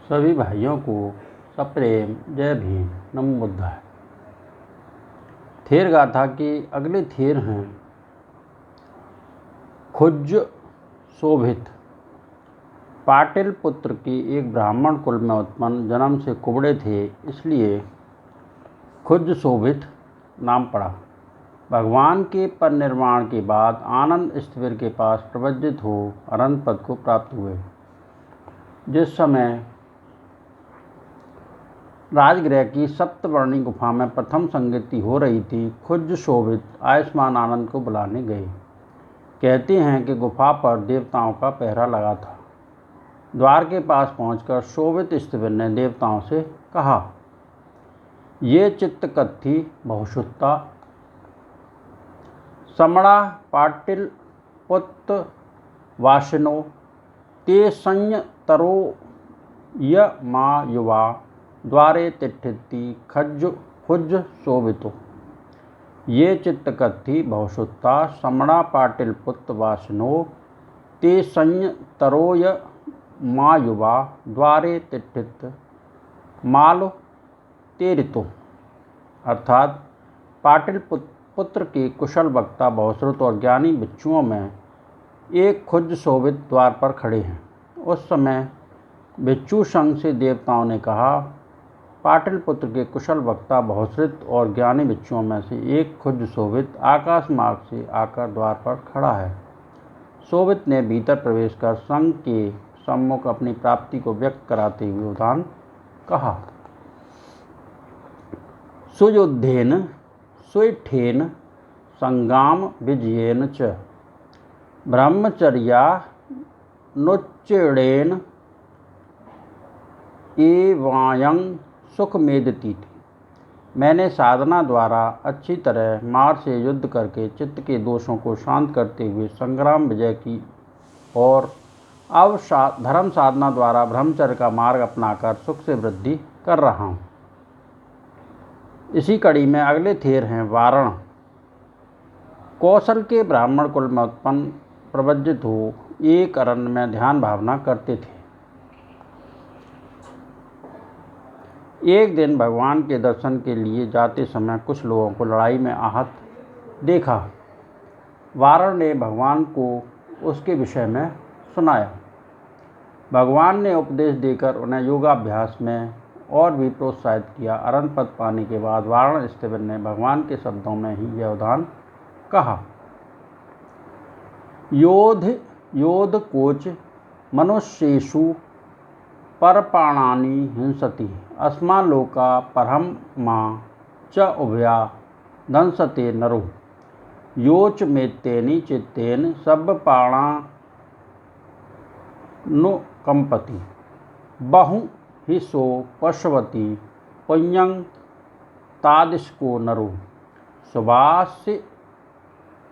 सभी भाइयों को सप्रेम जय भीम नमो बुद्धाय। थेर गाथा के अगले थेर हैं खुज्ज शोभित। पाटिल पुत्र के एक ब्राह्मण कुल में उत्पन्न, जन्म से कुबड़े थे, इसलिए खुज्ज शोभित नाम पड़ा। भगवान के परिनिर्वाण के बाद आनंद स्थविर के पास प्रव्रजित हो अनंत पद को प्राप्त हुए। जिस समय राजगृह की सप्तवर्णी गुफा में प्रथम संगति हो रही थी, खुज्ज शोभित आयुष्मान आनंद को बुलाने गए। कहते हैं कि गुफा पर देवताओं का पहरा लगा था। द्वार के पास पहुंचकर शोभित स्थविर ने देवताओं से कहा, ये चित्तकथी बहुश्रुता समणा पाटिल पुत्र वासिनो ते संयतरो य मा युवा द्वारे तिष्ठति खुज्ज शोभितो। ये चित्तकथी बहुश्रुता समणा पाटिल पुत्र वासिनो ते संयतरो य मा युवा द्वारे तिष्ठित माल तेरितो। अर्थात पाटिल पुत्र के कुशल वक्ता बहुश्रुत और ज्ञानी बिच्छुओं में एक खुज्ज शोभित द्वार पर खड़े हैं। उस समय बिच्छू संघ से देवताओं ने कहा, पाटिल पुत्र के कुशल वक्ता बहुश्रुत और ज्ञानी बिच्छुओं में से एक खुज्ज शोभित आकाश मार्ग से आकर द्वार पर खड़ा है। शोभित ने भीतर प्रवेश कर संघ के सम्मुख अपनी प्राप्ति को व्यक्त कराते हुए उदान कहा, सुयुद्धेन सुइठेन संगाम विजयेन च ब्रह्मचर्या नुच्चेडेन एवायं सुख मेदती थी। मैंने साधना द्वारा अच्छी तरह मार से युद्ध करके चित्त के दोषों को शांत करते हुए संग्राम विजय की और अब धर्म साधना द्वारा ब्रह्मचर्य का मार्ग अपनाकर सुख से वृद्धि कर रहा हूँ। इसी कड़ी में अगले थेर हैं वारण। कौशल के ब्राह्मण कुल में उत्पन्न, प्रव्रजित हो एक अरण्य में ध्यान भावना करते थे। एक दिन भगवान के दर्शन के लिए जाते समय कुछ लोगों को लड़ाई में आहत देखा। वारण ने भगवान को उसके विषय में सुनाया। भगवान ने उपदेश देकर उन्हें योगाभ्यास में और भी प्रोत्साहित किया। अरंत पद पाने के बाद वारण स्थविर ने भगवान के शब्दों में ही यह उदान कहा, योध कोच मनुष्येषु परप्राणानि हिंसति अस्मालोका परहमा च उभया दंसते नरो योच मेत्तेनि चित्तेन सब्बाणानुकंपति बहु हि सो पश्वति पुण्यं तादिशको नरो सुभास्य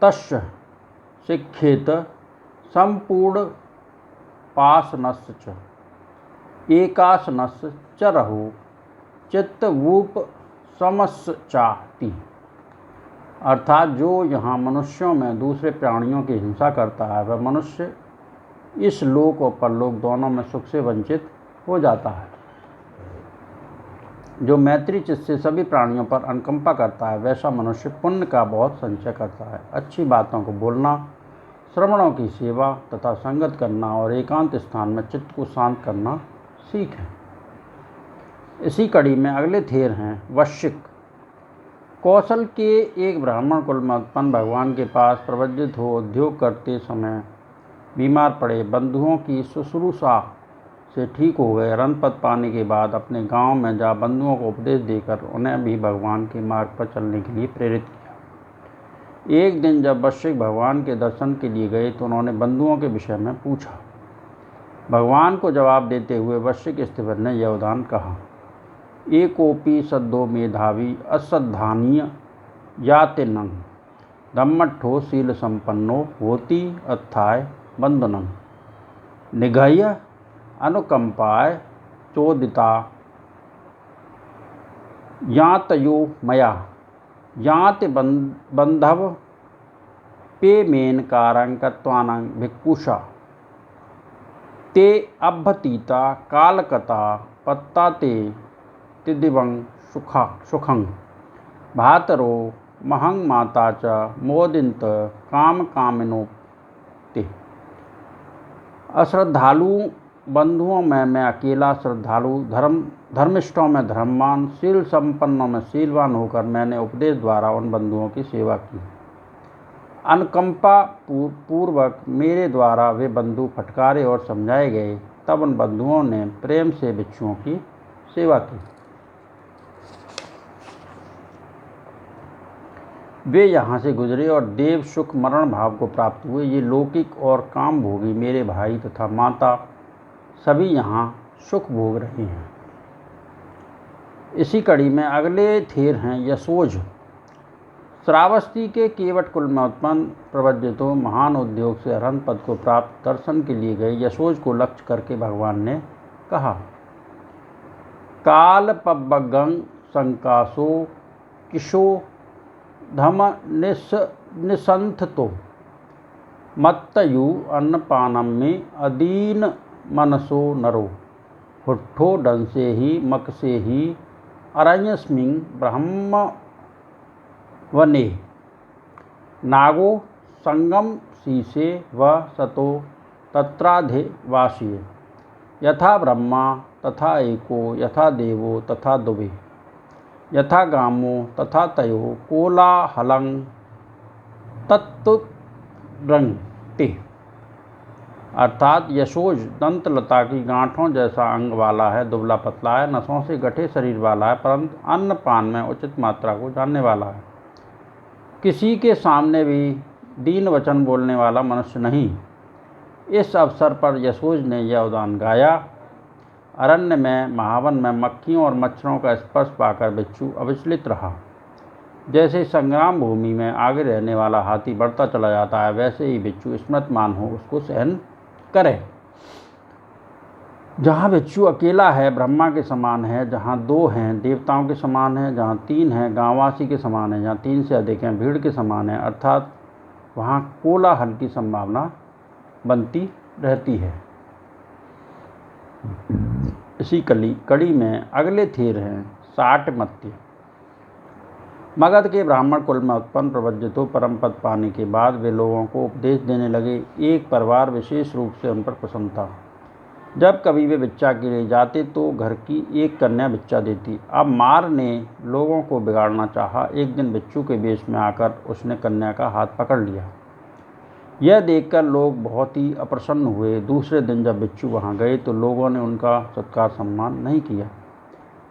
तस्य शिक्षेत संपूर्ण पासनस्य च एकासनस्य च रहो चित्तवूप समस्चाति। अर्थात जो यहाँ मनुष्यों में दूसरे प्राणियों की हिंसा करता है, वह मनुष्य इस लोक और परलोक दोनों में सुख से वंचित हो जाता है। जो मैत्री चित्त से सभी प्राणियों पर अनुकंपा करता है, वैसा मनुष्य पुण्य का बहुत संचय करता है। अच्छी बातों को बोलना, श्रवणों की सेवा तथा संगत करना और एकांत स्थान में चित्त को शांत करना सीखें। इसी कड़ी में अगले थेर हैं वश्यक। कौशल के एक ब्राह्मण कुल में उत्पन्न, भगवान के पास प्रव्रजित हो उद्योग करते समय बीमार पड़े। बंधुओं की शुश्रूषा से ठीक हो गए। अरंत पद पाने के बाद अपने गांव में जा बंधुओं को उपदेश देकर उन्हें भी भगवान के मार्ग पर चलने के लिए प्रेरित किया। एक दिन जब वश्यक भगवान के दर्शन के लिए गए तो उन्होंने बंधुओं के विषय में पूछा। भगवान को जवाब देते हुए वश्यक स्थविर ने यह उदान कहा, एकोपि सद्दो मेधावी असद्धानीय याते नंग धम्मट्ठो शील संपन्नो होती अत्थाय बंधनम निघह्य अनुकंपाय चोदिता यातयो मया याति बंधव पे मेन कारंकत्वानं भिक्षुषा। ते अभ्यतीता कालकता पत्ता ते तिदिवं सुखं भातरो महंग माता च मोदिंत काम कामिनो ते। अश्रद्धालु बंधुओं में मैं अकेला श्रद्धालु, धर्मिष्ठों में धर्मवान, शील संपन्नों में शीलवान होकर मैंने उपदेश द्वारा उन बंधुओं की सेवा की। अनुकंपा पूर्वक मेरे द्वारा वे बंधु फटकारे और समझाए गए, तब उन बंधुओं ने प्रेम से भिक्षुओं की सेवा की। वे यहाँ से गुजरे और देव सुख मरण भाव को प्राप्त हुए। ये लौकिक और काम भोगी मेरे भाई तथा माता सभी यहाँ सुख भोग रहे हैं। इसी कड़ी में अगले थेर हैं यशोज। श्रावस्ती के केवट कुल में उत्पन्न प्रवज्जितो महान उद्योग से अरहंत पद को प्राप्त दर्शन के लिए गए यशोज को लक्ष्य करके भगवान ने कहा, काल पब्बगं संकासो किशो धम निसंथतो मत्तयु अन्नपानम में अदीन मनसो नरो हुट्ठो डंसे ही मकसे ही अरण्यस्मिं ब्रह्म वने नागो संगम शीसे व सतो तत्राधिवासीय यथा ब्रह्मा तथा एको यथा देवो तथा दुवे यथा गामो तथा तयो कोलाहलं तत्तुरंगते। अर्थात यशोज दंतलता की गांठों जैसा अंग वाला है, दुबला पतला है, नसों से गठे शरीर वाला है, परंतु अन्न पान में उचित मात्रा को जानने वाला है। किसी के सामने भी दीन वचन बोलने वाला मनुष्य नहीं। इस अवसर पर यशोज ने यह उदान गाया, अरण्य में महावन में मक्खियों और मच्छरों का स्पर्श पाकर बिच्छू अविचलित रहा। जैसे संग्राम भूमि में आगे रहने वाला हाथी बढ़ता चला जाता है, वैसे ही बिच्छू स्मृतमान हो उसको सहन करे। जहाँ बिच्छू अकेला है ब्रह्मा के समान है, जहाँ दो हैं देवताओं के समान है, जहाँ तीन हैं गांववासी के समान है, जहाँ तीन से अधिक हैं भीड़ के समान है, अर्थात वहाँ कोलाहल की संभावना बनती रहती है। इसी कड़ी में अगले थेर हैं साटमत्य। मगध के ब्राह्मण कुल में उत्पन्न प्रवज्जितो परम पद पाने के बाद वे लोगों को उपदेश देने लगे। एक परिवार विशेष रूप से उन पर प्रसन्न था। जब कभी वे भिक्षा के लिए जाते तो घर की एक कन्या भिक्षा देती। अब मार ने लोगों को बिगाड़ना चाहा। एक दिन बिच्छू के वेश में आकर उसने कन्या का हाथ पकड़ लिया। यह देखकर लोग बहुत ही अप्रसन्न हुए। दूसरे दिन जब बिच्छू वहाँ गए तो लोगों ने उनका सत्कार सम्मान नहीं किया।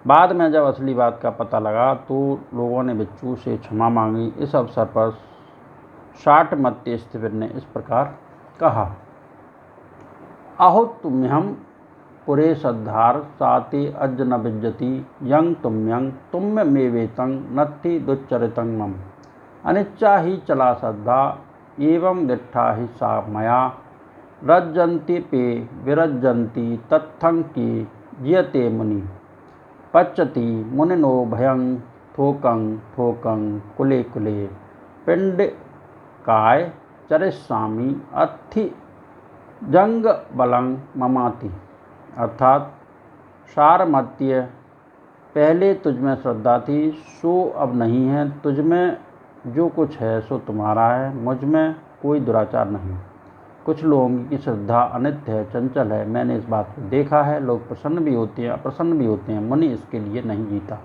बाद में जब असली बात का पता लगा तो लोगों ने बिच्छू से क्षमा मांगी। इस अवसर पर शाटमत्य स्थिविर ने इस प्रकार कहा, अहो तुम्यहम पुरे सद्धार साते अज्ज न विज्जति यंग तुम्यंग तुम्य मे वेतं नत्थि दुच्चरितं मम अनिच्चा ही चला श्रद्धा एवं दिट्ठा ही सा मया रज्जन्ति पे विरज्जन्ति तत्थं की जियते मुनि पच्यति मुनिनो भयं थोकं थोकं कुले कुले पिंड काय चरिष्यामि अत्थि जंग बलं ममाति। अर्थात शारमत्य, पहले तुझमें श्रद्धा थी सो अब नहीं है, तुझमें जो कुछ है सो तुम्हारा है, मुझ में कोई दुराचार नहीं। कुछ लोगों की श्रद्धा अनित्य है, चंचल है, मैंने इस बात को देखा है। लोग प्रसन्न भी होते हैं अप्रसन्न भी होते हैं, मुनि इसके लिए नहीं जीता।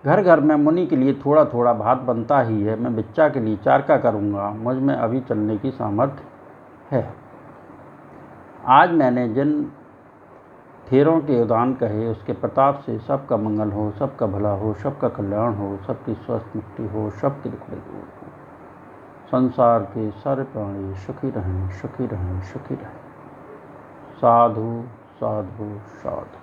घर घर में मुनि के लिए थोड़ा थोड़ा भात बनता ही है। मैं भिक्षा के लिए चारका करूँगा, मुझ में अभी चलने की सामर्थ्य है। आज मैंने जिन थेरों के उदान कहे उसके प्रताप से सबका मंगल हो, सबका भला हो, सबका कल्याण हो, सबकी स्वस्थ मुक्ति हो, सबके दुख दूर हो। संसार के सारे प्राणी सुखी रहें, सुखी रहें, सुखी रहें। साधु साधु साधु।